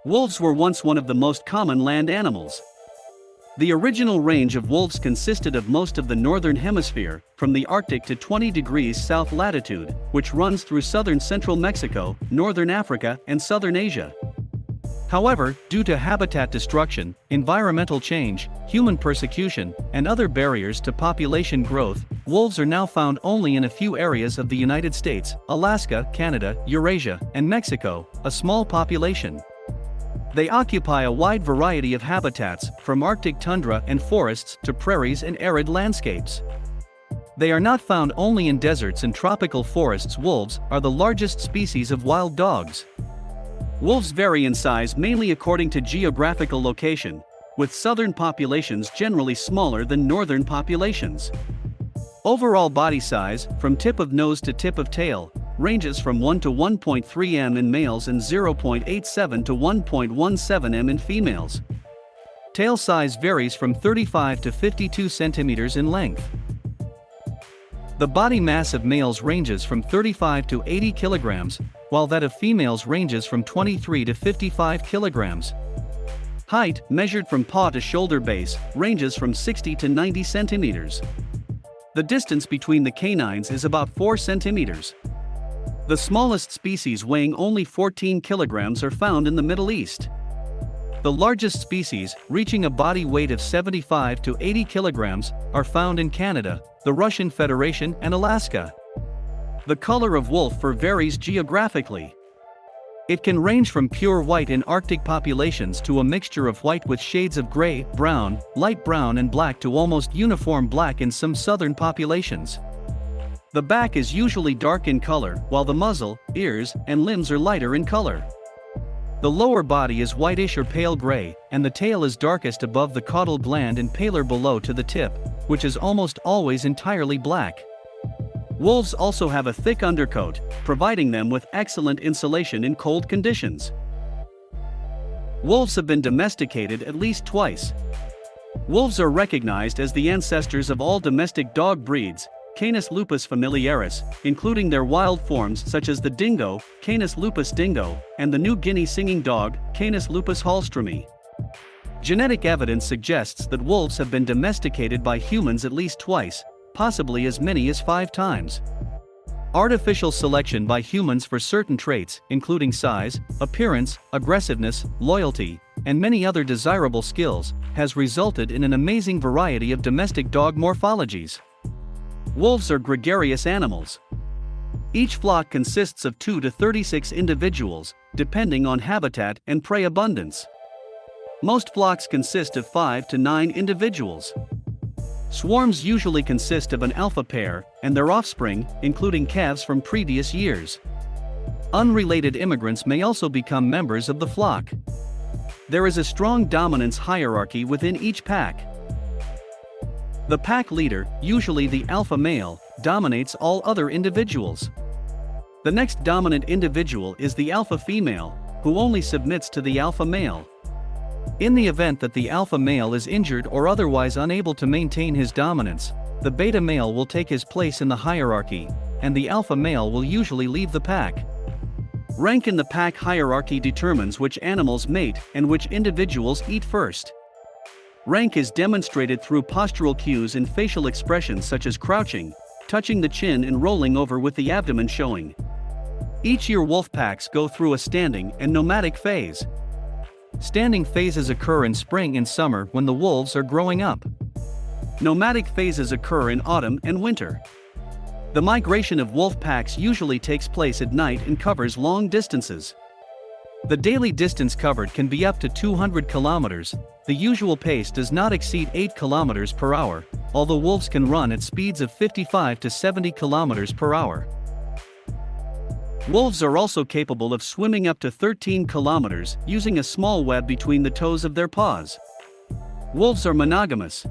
Wolves were once one of the most common land animals. The original range of wolves consisted of most of the northern hemisphere, from the Arctic to 20 degrees south latitude, which runs through southern central Mexico, northern Africa, and southern Asia. However, due to habitat destruction, environmental change, human persecution, and other barriers to population growth, wolves are now found only in a few areas of the United States, Alaska, Canada, Eurasia, and Mexico, a small population. They occupy a wide variety of habitats, from Arctic tundra and forests to prairies and arid landscapes. They are not found only in deserts and tropical forests. Wolves are the largest species of wild dogs. Wolves vary in size mainly according to geographical location, with southern populations generally smaller than northern populations. Overall body size, from tip of nose to tip of tail, ranges from 1 to 1.3 m in males and 0.87 to 1.17 m in females. Tail size varies from 35 to 52 centimeters in length. The body mass of males ranges from 35 to 80 kilograms, while that of females ranges from 23 to 55 kilograms. Height, measured from paw to shoulder base, ranges from 60 to 90 centimeters. The distance between the canines is about 4 centimeters. The smallest species, weighing only 14 kilograms, are found in the Middle East. The largest species, reaching a body weight of 75 to 80 kilograms, are found in Canada, the Russian Federation, and Alaska. The color of wolf fur varies geographically. It can range from pure white in Arctic populations to a mixture of white with shades of gray, brown, light brown and black to almost uniform black in some southern populations. The back is usually dark in color, while the muzzle, ears, and limbs are lighter in color. The lower body is whitish or pale gray, and the tail is darkest above the caudal gland and paler below to the tip, which is almost always entirely black. Wolves also have a thick undercoat, providing them with excellent insulation in cold conditions. Wolves have been domesticated at least twice. Wolves are recognized as the ancestors of all domestic dog breeds, Canis lupus familiaris, including their wild forms such as the dingo, Canis lupus dingo, and the New Guinea singing dog, Canis lupus hallströmi. Genetic evidence suggests that wolves have been domesticated by humans at least twice, possibly as many as 5 times. Artificial selection by humans for certain traits, including size, appearance, aggressiveness, loyalty, and many other desirable skills, has resulted in an amazing variety of domestic dog morphologies. Wolves are gregarious animals. Each flock consists of 2 to 36 individuals, depending on habitat and prey abundance. Most flocks consist of 5 to 9 individuals. Swarms usually consist of an alpha pair and their offspring, including calves from previous years. Unrelated immigrants may also become members of the flock. There is a strong dominance hierarchy within each pack. The pack leader, usually the alpha male, dominates all other individuals. The next dominant individual is the alpha female, who only submits to the alpha male. In the event that the alpha male is injured or otherwise unable to maintain his dominance, the beta male will take his place in the hierarchy, and the alpha male will usually leave the pack. Rank in the pack hierarchy determines which animals mate and which individuals eat first. Rank is demonstrated through postural cues and facial expressions such as crouching, touching the chin and rolling over with the abdomen showing. Each year wolf packs go through a standing and nomadic phase. Standing phases occur in spring and summer when the wolves are growing up. Nomadic phases occur in autumn and winter. The migration of wolf packs usually takes place at night and covers long distances. The daily distance covered can be up to 200 kilometers. The usual pace does not exceed 8 kilometers per hour, although wolves can run at speeds of 55 to 70 kilometers per hour. Wolves are also capable of swimming up to 13 kilometers using a small web between the toes of their paws. Wolves are monogamous.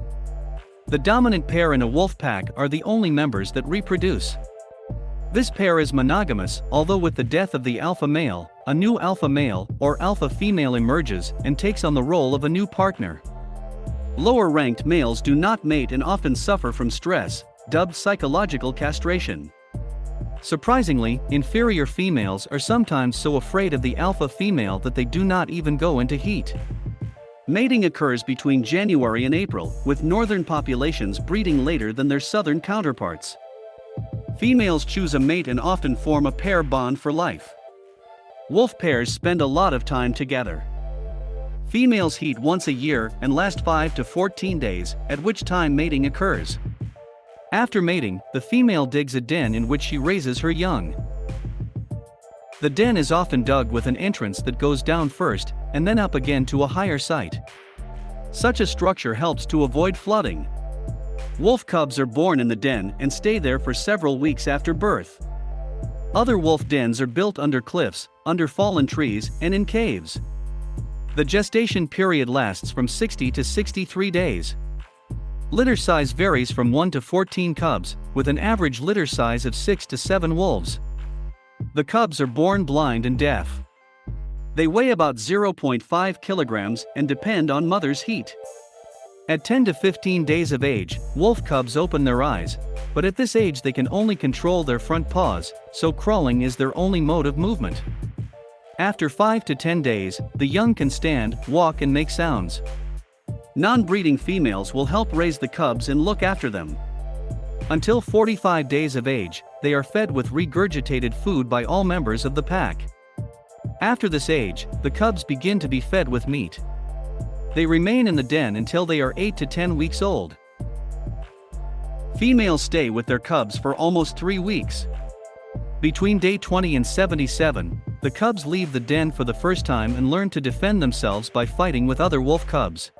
The dominant pair in a wolf pack are the only members that reproduce. This pair is monogamous, although with the death of the alpha male, a new alpha male or alpha female emerges and takes on the role of a new partner. Lower-ranked males do not mate and often suffer from stress, dubbed psychological castration. Surprisingly, inferior females are sometimes so afraid of the alpha female that they do not even go into heat. Mating occurs between January and April, with northern populations breeding later than their southern counterparts. Females choose a mate and often form a pair bond for life. Wolf pairs spend a lot of time together. Females heat once a year and last 5 to 14 days, at which time mating occurs. After mating, the female digs a den in which she raises her young. The den is often dug with an entrance that goes down first, and then up again to a higher site. Such a structure helps to avoid flooding. Wolf cubs are born in the den and stay there for several weeks after birth. Other wolf dens are built under cliffs, under fallen trees, and in caves. The gestation period lasts from 60 to 63 days. Litter size varies from 1 to 14 cubs, with an average litter size of 6 to 7 wolves. The cubs are born blind and deaf. They weigh about 0.5 kilograms and depend on mother's heat. At 10 to 15 days of age, wolf cubs open their eyes, but at this age they can only control their front paws, so crawling is their only mode of movement. After 5 to 10 days, the young can stand, walk and make sounds. Non-breeding females will help raise the cubs and look after them. Until 45 days of age, they are fed with regurgitated food by all members of the pack. After this age, the cubs begin to be fed with meat. They remain in the den until they are 8 to 10 weeks old. Females stay with their cubs for almost 3 weeks. Between day 20 and 77, the cubs leave the den for the first time and learn to defend themselves by fighting with other wolf cubs.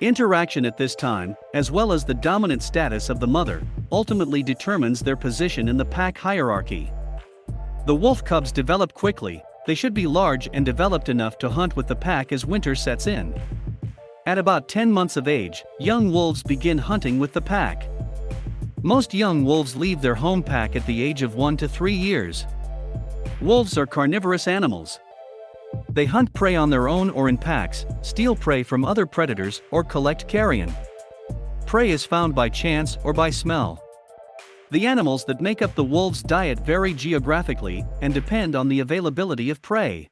Interaction at this time, as well as the dominant status of the mother, ultimately determines their position in the pack hierarchy. The wolf cubs develop quickly. They should be large and developed enough to hunt with the pack as winter sets in. At about 10 months of age, young wolves begin hunting with the pack. Most young wolves leave their home pack at the age of 1 to 3 years. Wolves are carnivorous animals. They hunt prey on their own or in packs, steal prey from other predators, or collect carrion. Prey is found by chance or by smell. The animals that make up the wolves' diet vary geographically and depend on the availability of prey.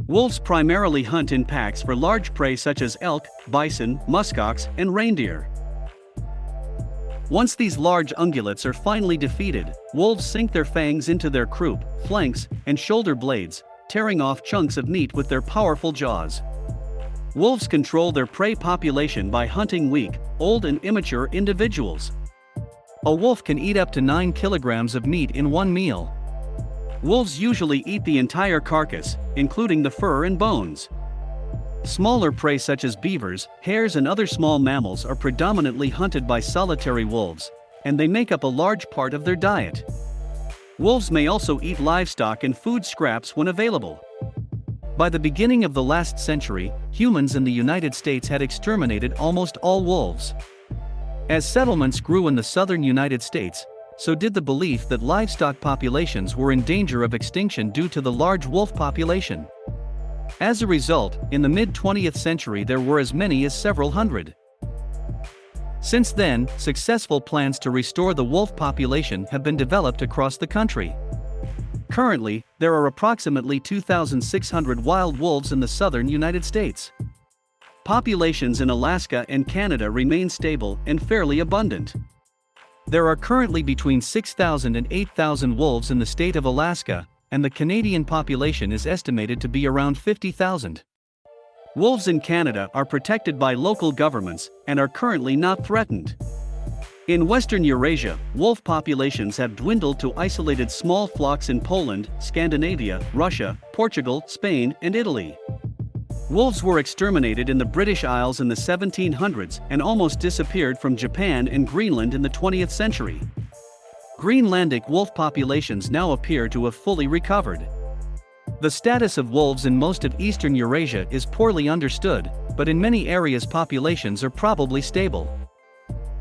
Wolves primarily hunt in packs for large prey such as elk, bison, muskox, and reindeer. Once these large ungulates are finally defeated, wolves sink their fangs into their croup, flanks, and shoulder blades, tearing off chunks of meat with their powerful jaws. Wolves control their prey population by hunting weak, old and immature individuals. A wolf can eat up to 9 kilograms of meat in one meal. Wolves usually eat the entire carcass, including the fur and bones. Smaller prey such as beavers, hares and other small mammals are predominantly hunted by solitary wolves, and they make up a large part of their diet. Wolves may also eat livestock and food scraps when available. By the beginning of the last century, humans in the United States had exterminated almost all wolves. As settlements grew in the southern United States, so did the belief that livestock populations were in danger of extinction due to the large wolf population. As a result, in the mid-20th century there were as many as several hundred. Since then, successful plans to restore the wolf population have been developed across the country. Currently, there are approximately 2,600 wild wolves in the southern United States. Populations in Alaska and Canada remain stable and fairly abundant. There are currently between 6,000 and 8,000 wolves in the state of Alaska, and the Canadian population is estimated to be around 50,000. Wolves in Canada are protected by local governments and are currently not threatened. In Western Eurasia, wolf populations have dwindled to isolated small flocks in Poland, Scandinavia, Russia, Portugal, Spain, and Italy. Wolves were exterminated in the British Isles in the 1700s and almost disappeared from Japan and Greenland in the 20th century. Greenlandic wolf populations now appear to have fully recovered. The status of wolves in most of eastern Eurasia is poorly understood, but in many areas populations are probably stable.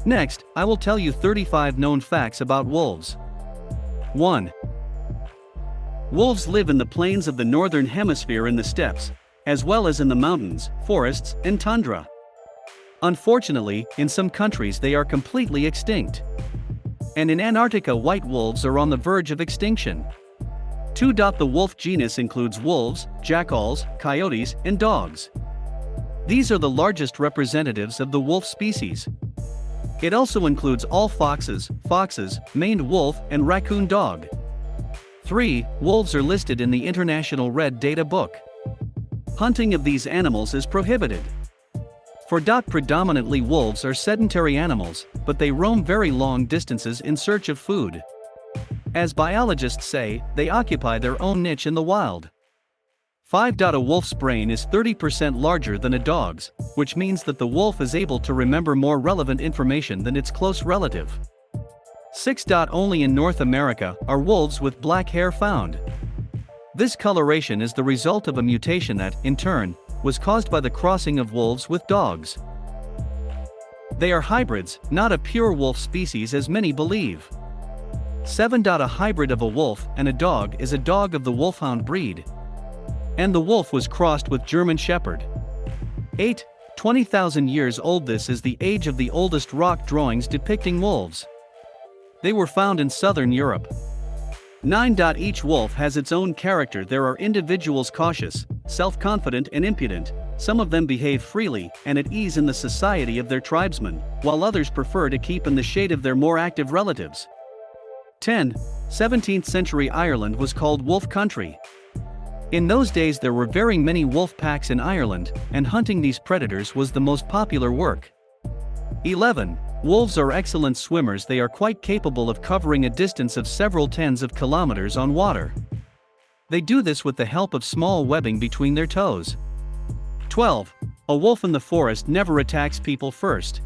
Next, I will tell you 35 known facts about wolves. 1. Wolves live in the plains of the northern hemisphere in the steppes, as well as in the mountains, forests, and tundra. Unfortunately, in some countries they are completely extinct. And in Antarctica, white wolves are on the verge of extinction. 2. The wolf genus includes wolves, jackals, coyotes, and dogs. These are the largest representatives of the wolf species. It also includes all foxes, maned wolf, and raccoon dog. 3. Wolves are listed in the International Red Data Book. Hunting of these animals is prohibited. 4. Predominantly wolves are sedentary animals, but they roam very long distances in search of food. As biologists say, they occupy their own niche in the wild. 5. A wolf's brain is 30% larger than a dog's, which means that the wolf is able to remember more relevant information than its close relative. 6. Only in North America are wolves with black hair found. This coloration is the result of a mutation that, in turn, was caused by the crossing of wolves with dogs. They are hybrids, not a pure wolf species as many believe. 7. A hybrid of a wolf and a dog is a dog of the wolfhound breed. And the wolf was crossed with German Shepherd. 8. 20,000 years old. This is the age of the oldest rock drawings depicting wolves. They were found in southern Europe. 9. Each wolf has its own character. There are individuals cautious, self-confident, and impudent. Some of them behave freely and at ease in the society of their tribesmen, while others prefer to keep in the shade of their more active relatives. 10. 17th century Ireland was called Wolf Country. In those days there were very many wolf packs in Ireland, and hunting these predators was the most popular work. 11. Wolves are excellent swimmers. They are quite capable of covering a distance of several tens of kilometers on water. They do this with the help of small webbing between their toes. 12. A wolf in the forest never attacks people first.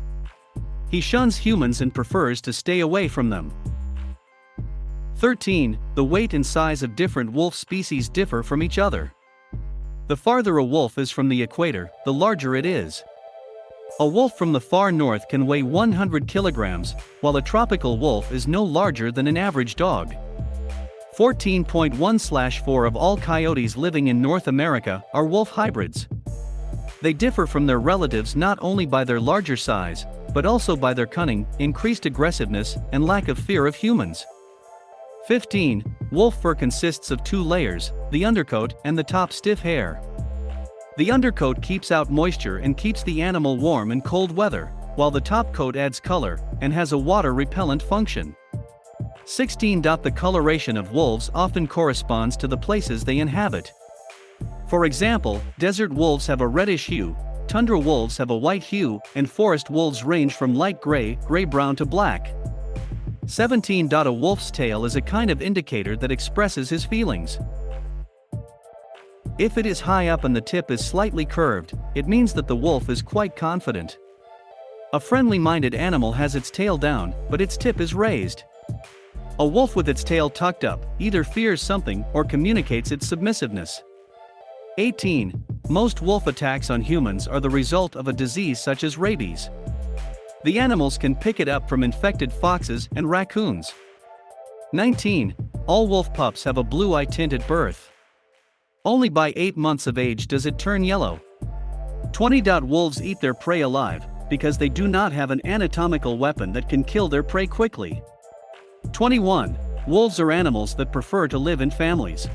He shuns humans and prefers to stay away from them. 13. The weight and size of different wolf species differ from each other. The farther a wolf is from the equator, the larger it is. A wolf from the far north can weigh 100 kilograms, while a tropical wolf is no larger than an average dog. 14.1/4 of all coyotes living in North America are wolf hybrids. They differ from their relatives not only by their larger size, but also by their cunning, increased aggressiveness, and lack of fear of humans. 15. Wolf fur consists of 2 layers, the undercoat and the top stiff hair. The undercoat keeps out moisture and keeps the animal warm in cold weather, while the top coat adds color and has a water-repellent function. 16. The coloration of wolves often corresponds to the places they inhabit. For example, desert wolves have a reddish hue, tundra wolves have a white hue, and forest wolves range from light gray, gray-brown to black. 17. A wolf's tail is a kind of indicator that expresses his feelings. If it is high up and the tip is slightly curved, it means that the wolf is quite confident. A friendly-minded animal has its tail down, but its tip is raised. A wolf with its tail tucked up either fears something or communicates its submissiveness. 18. Most wolf attacks on humans are the result of a disease such as rabies. The animals can pick it up from infected foxes and raccoons. 19. All wolf pups have a blue eye tint at birth. Only by 8 months of age does it turn yellow. 20. Wolves eat their prey alive, because they do not have an anatomical weapon that can kill their prey quickly. 21. Wolves are animals that prefer to live in families.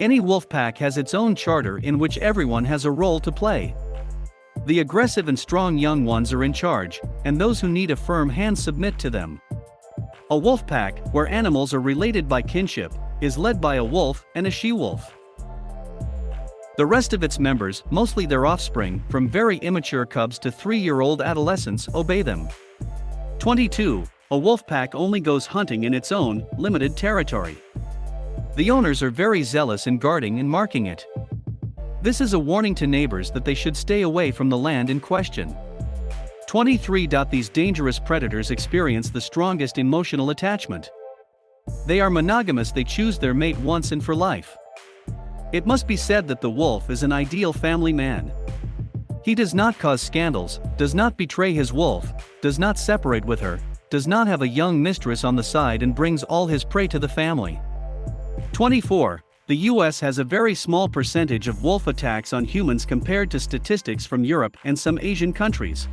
Any wolf pack has its own charter in which everyone has a role to play. The aggressive and strong young ones are in charge, and those who need a firm hand submit to them. A wolf pack, where animals are related by kinship, is led by a wolf and a she-wolf. The rest of its members, mostly their offspring, from very immature cubs to 3-year-old adolescents, obey them. 22. A wolf pack only goes hunting in its own, limited territory. The owners are very zealous in guarding and marking it. This is a warning to neighbors that they should stay away from the land in question. 23. These dangerous predators experience the strongest emotional attachment. They are monogamous. They choose their mate once and for life. It must be said that the wolf is an ideal family man. He does not cause scandals, does not betray his wolf, does not separate with her, does not have a young mistress on the side, and brings all his prey to the family. 24. The US has a very small percentage of wolf attacks on humans compared to statistics from Europe and some Asian countries.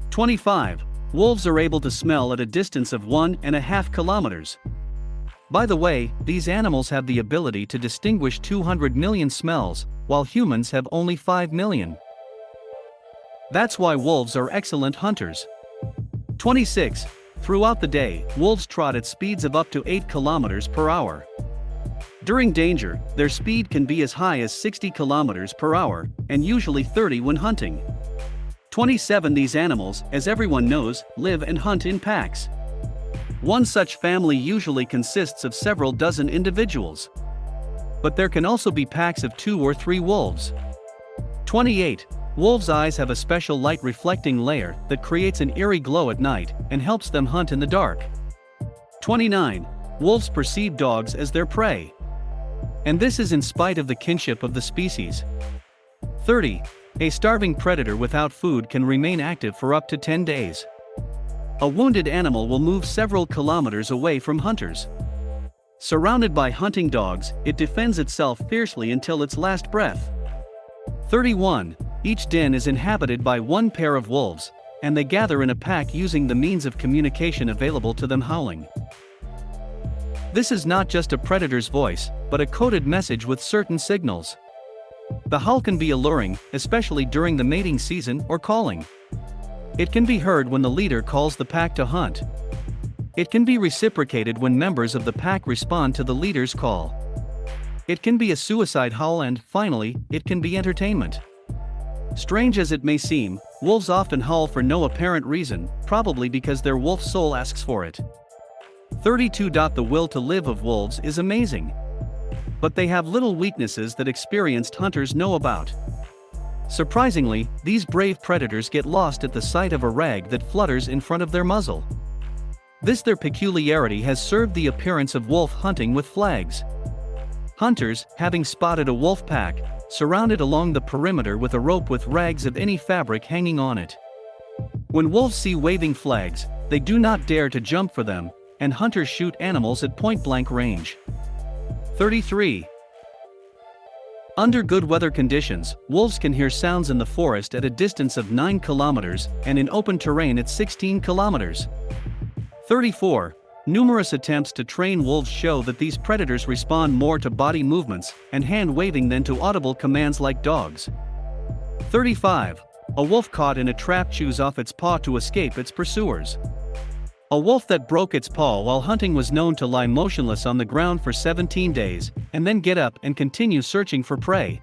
25. Wolves are able to smell at a distance of 1.5 kilometers. By the way, these animals have the ability to distinguish 200 million smells, while humans have only 5 million. That's why wolves are excellent hunters. 26. Throughout the day, wolves trot at speeds of up to 8 kilometers per hour. During danger, their speed can be as high as 60 kilometers per hour, and usually 30 when hunting. 27. These animals, as everyone knows, live and hunt in packs. One such family usually consists of several dozen individuals. But there can also be packs of 2 or 3 wolves. 28. Wolves' eyes have a special light-reflecting layer that creates an eerie glow at night and helps them hunt in the dark. 29. Wolves perceive dogs as their prey. And this is in spite of the kinship of the species. 30. A starving predator without food can remain active for up to 10 days. A wounded animal will move several kilometers away from hunters. Surrounded by hunting dogs, it defends itself fiercely until its last breath. 31. Each den is inhabited by one pair of wolves, and they gather in a pack using the means of communication available to them: howling. This is not just a predator's voice, but a coded message with certain signals. The howl can be alluring, especially during the mating season or calling. It can be heard when the leader calls the pack to hunt. It can be reciprocated when members of the pack respond to the leader's call. It can be a suicide howl, and, finally, it can be entertainment. Strange as it may seem, wolves often howl for no apparent reason, probably because their wolf soul asks for it. 32. The will to live of wolves is amazing. But they have little weaknesses that experienced hunters know about. Surprisingly, these brave predators get lost at the sight of a rag that flutters in front of their muzzle. This their peculiarity has served the appearance of wolf hunting with flags. Hunters, having spotted a wolf pack, surround it along the perimeter with a rope with rags of any fabric hanging on it. When wolves see waving flags, they do not dare to jump for them, and hunters shoot animals at point-blank range. 33. Under good weather conditions, wolves can hear sounds in the forest at a distance of 9 kilometers and in open terrain at 16 kilometers. 34. Numerous attempts to train wolves show that these predators respond more to body movements and hand waving than to audible commands like dogs. 35. A wolf caught in a trap chews off its paw to escape its pursuers. A wolf that broke its paw while hunting was known to lie motionless on the ground for 17 days, and then get up and continue searching for prey.